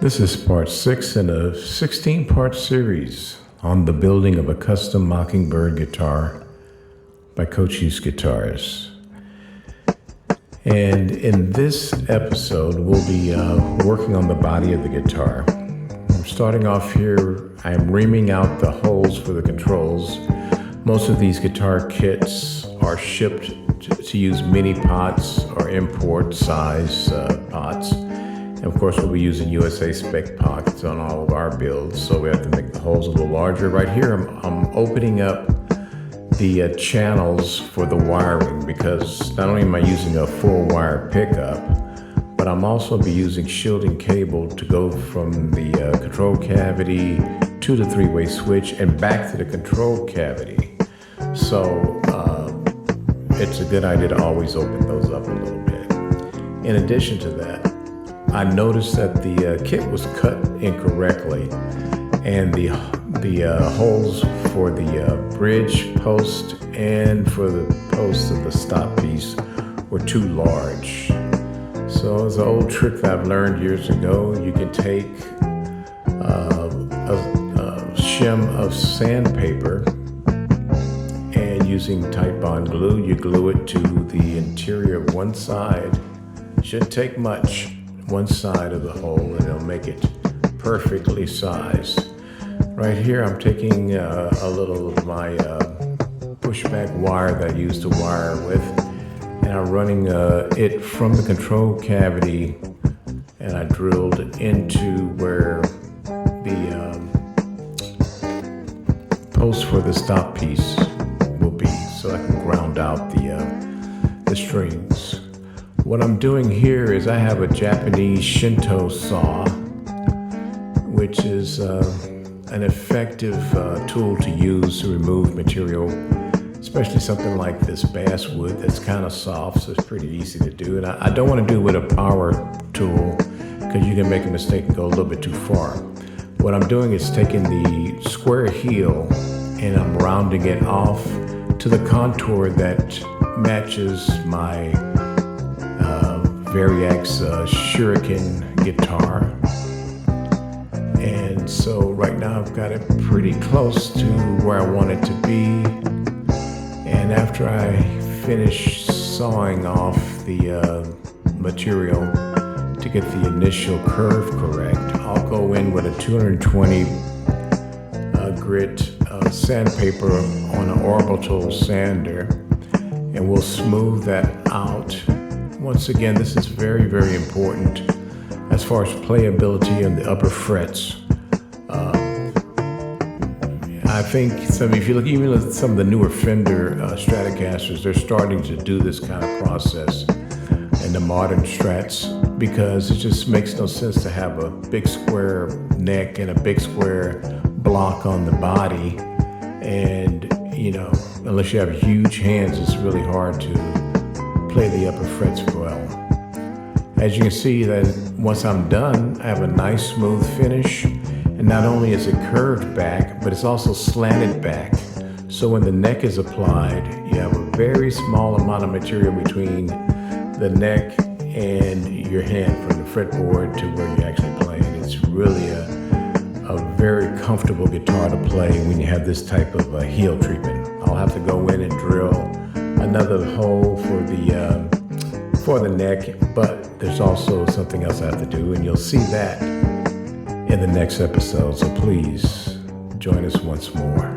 This is part 6 in a 16-part series on the building of a custom Mockingbird guitar by Cochise Guitars. And in this episode, we'll be working on the body of the guitar. I'm starting off here. I'm reaming out the holes for the controls. Most of these guitar kits are shipped to use mini pots or import size pots. And of course, we'll be using USA spec pots on all of our builds, so we have to make the holes a little larger. Right here, I'm opening up the channels for the wiring, because not only am I using a full wire pickup, but I'm also be using shielding cable to go from the control cavity to the three-way switch and back to the control cavity. So it's a good idea to always open those up a little bit. In addition to that, I noticed that the kit was cut incorrectly, and the holes for the bridge post and for the post of the stop piece were too large. So it's an old trick that I've learned years ago. You can take a shim of sandpaper, and using tight bond glue, you glue it to the interior of one side. Shouldn't take much. One side of the hole, and it'll make it perfectly sized. Right here, I'm taking a little of my pushback wire that I used to wire with, and I'm running it from the control cavity, and I drilled into where the post for the stop piece will be, so I can ground out the strings. What I'm doing here is I have a Japanese Shinto saw, which is an effective tool to use to remove material, especially something like this basswood that's kind of soft, so it's pretty easy to do. And I don't want to do it with a power tool, because you can make a mistake and go a little bit too far. What I'm doing is taking the square heel and I'm rounding it off to the contour that matches my Variax Shuriken guitar. And so right now I've got it pretty close to where I want it to be. And after I finish sawing off the material to get the initial curve correct, I'll go in with a 220 grit sandpaper on an orbital sander, and we'll smooth that out. Once again, this is very, very important as far as playability on the upper frets. I think if you look even at some of the newer Fender Stratocasters, they're starting to do this kind of process in the modern Strats, because it just makes no sense to have a big square neck and a big square block on the body. And, unless you have huge hands, it's really hard to play the upper frets well. As you can see, that once I'm done, I have a nice smooth finish, and not only is it curved back, but it's also slanted back. So when the neck is applied, you have a very small amount of material between the neck and your hand, from the fretboard to where you're actually playing. It's really a very comfortable guitar to play when you have this type of heel treatment. I'll have to go in and drill another hole for the neck, but there's also something else I have to do, and you'll see that in the next episode. So please join us once more.